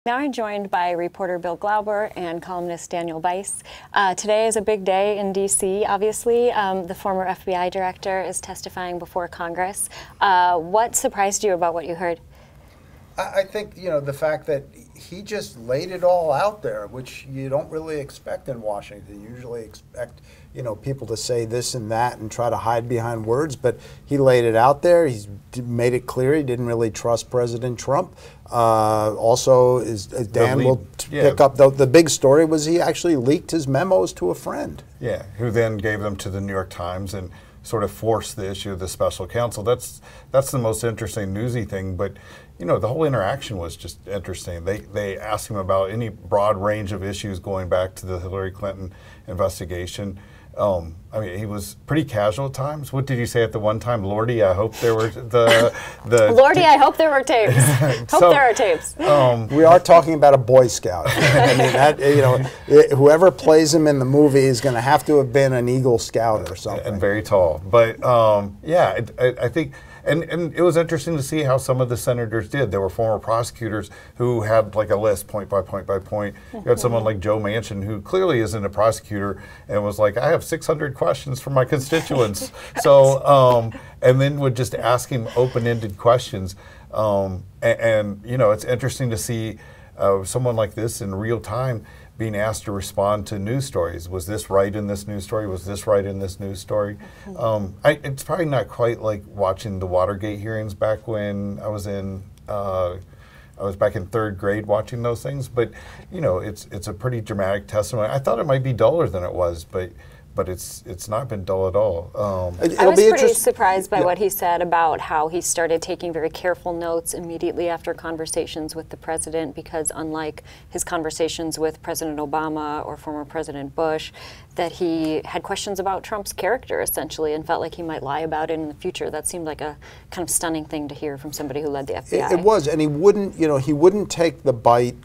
Now I'm joined by reporter Bill Glauber and columnist Daniel Bice. Today is a big day in D.C., obviously. The former FBI director is testifying before Congress. What surprised you about what you heard? I think, the fact that he just laid it all out there, which you don't really expect in Washington. You usually expect, people to say this and that and try to hide behind words, but he laid it out there. He's made it clear he didn't really trust President Trump. Also, Dan will pick up, the big story was he actually leaked his memos to a friend. Yeah, who then gave them to the New York Times and sort of forced the issue of the special counsel. That's the most interesting newsy thing, but the whole interaction was just interesting. They asked him about any broad range of issues going back to the Hillary Clinton investigation. I mean, he was pretty casual at times. What did you say at the one time? Lordy, I hope there were the Lordy, I hope there were tapes. Hope there are tapes. We are talking about a Boy Scout. I mean, whoever plays him in the movie is going to have been an Eagle Scout or something. And very tall. But yeah, I think. And it was interesting to see how some of the senators did. There were former prosecutors who had like a list, point by point by point. You had someone like Joe Manchin, who clearly isn't a prosecutor, and was like, I have 600 questions for my constituents. So, and then would just ask him open-ended questions. And it's interesting to see someone like this in real time being asked to respond to news stories. Was this right in this news story? Was this right in this news story? It's probably not quite like watching the Watergate hearings back when I was back in third grade watching those things, but it's a pretty dramatic testimony. I thought it might be duller than it was, but it's not been dull at all. I was pretty surprised by what he said about how he started taking very careful notes immediately after conversations with the president, because unlike his conversations with President Obama or former President Bush, that he had questions about Trump's character, essentially, and felt like he might lie about it in the future. That seemed like a kind of stunning thing to hear from somebody who led the FBI. It was, and he wouldn't take the bite,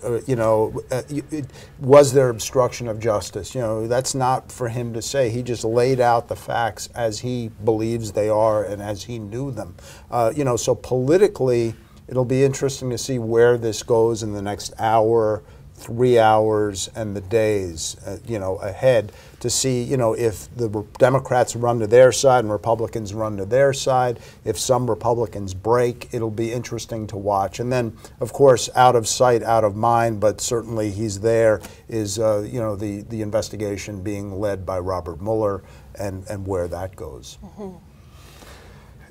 was there obstruction of justice? That's not for him to say. He just laid out the facts as he believes they are and as he knew them. So politically, it'll be interesting to see where this goes in the next hour, 3 hours, and the days, ahead, to see, if the Democrats run to their side and Republicans run to their side. If some Republicans break, it'll be interesting to watch. And then, of course, out of sight, out of mind, but certainly he's there, is, the investigation being led by Robert Mueller and where that goes.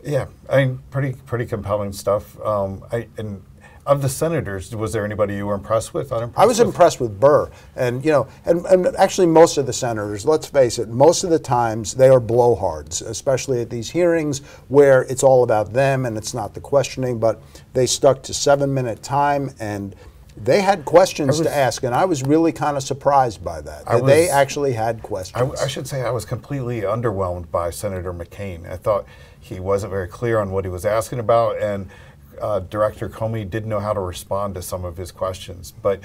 Yeah, I mean, pretty compelling stuff. Of the senators, was there anybody you were impressed with? I was impressed with Burr, and and actually most of the senators. Let's face it, most of the times they are blowhards, especially at these hearings where it's all about them and it's not the questioning. But they stuck to 7-minute time, and they had questions to ask, and I was really kind of surprised by that. They actually had questions. I should say I was completely underwhelmed by Senator McCain. I thought he wasn't very clear on what he was asking about, and Director Comey didn't know how to respond to some of his questions. But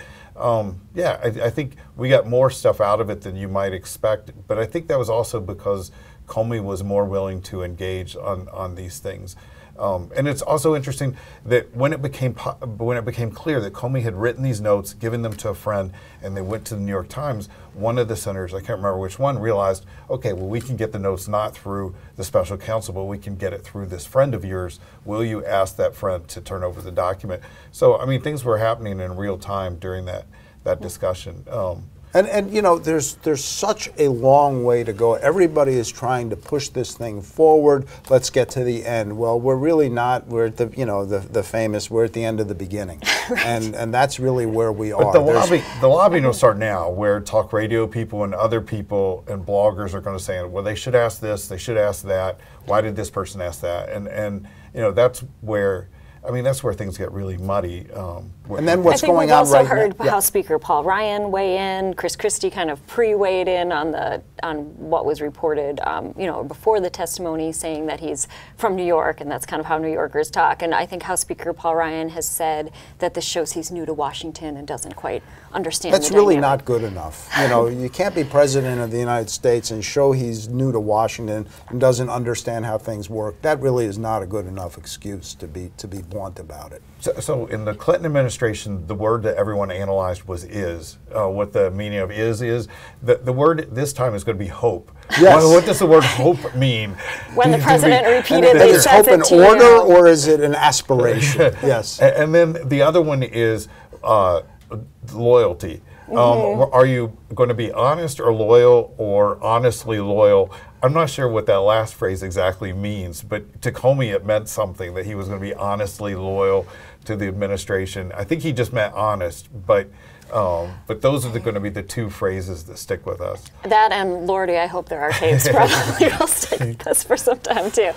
yeah, I think we got more stuff out of it than you might expect. But I think that was also because Comey was more willing to engage on these things. And it's also interesting that when it became clear that Comey had written these notes, given them to a friend, and they went to the New York Times, one of the senators, I can't remember which one, realized, okay, well, we can get the notes not through the special counsel, but we can get it through this friend of yours. Will you ask that friend to turn over the document? So, I mean, things were happening in real time during that discussion. And there's such a long way to go. Everybody is trying to push this thing forward. Let's get to the end. Well, we're really not. We're at the famous. We're at the end of the beginning, right. and that's really where we are. But the lobbying will start now, where talk radio people and other people and bloggers are going to say, well, they should ask this, they should ask that. Why did this person ask that? And that's where. I mean, that's where things get really muddy. And then what's going on right now? I think we've also heard House Speaker Paul Ryan weigh in. Chris Christie kind of pre-weighed in on the what was reported, you know, before the testimony, saying that he's from New York, and that's kind of how New Yorkers talk. And I think House Speaker Paul Ryan has said that this shows he's new to Washington and doesn't quite understand. That's really not good enough. You know, you can't be president of the United States and show he's new to Washington and doesn't understand how things work. That really is not a good enough excuse to be blunt about it. So in the Clinton administration, the word that everyone analyzed was "is." What the meaning of "is" the word this time is going to be hope. Yes. What does the word hope mean? When the president repeatedly is says hope an it to order you. or is it an aspiration? Yes. And then the other one is loyalty. Are you going to be honest or loyal, or honestly loyal? I'm not sure what that last phrase exactly means, but to Comey it meant something, that he was going to be honestly loyal to the administration. I think he just meant honest, but those are going to be the two phrases that stick with us. That and Lordy, I hope there are tapes probably will stick with us for some time too.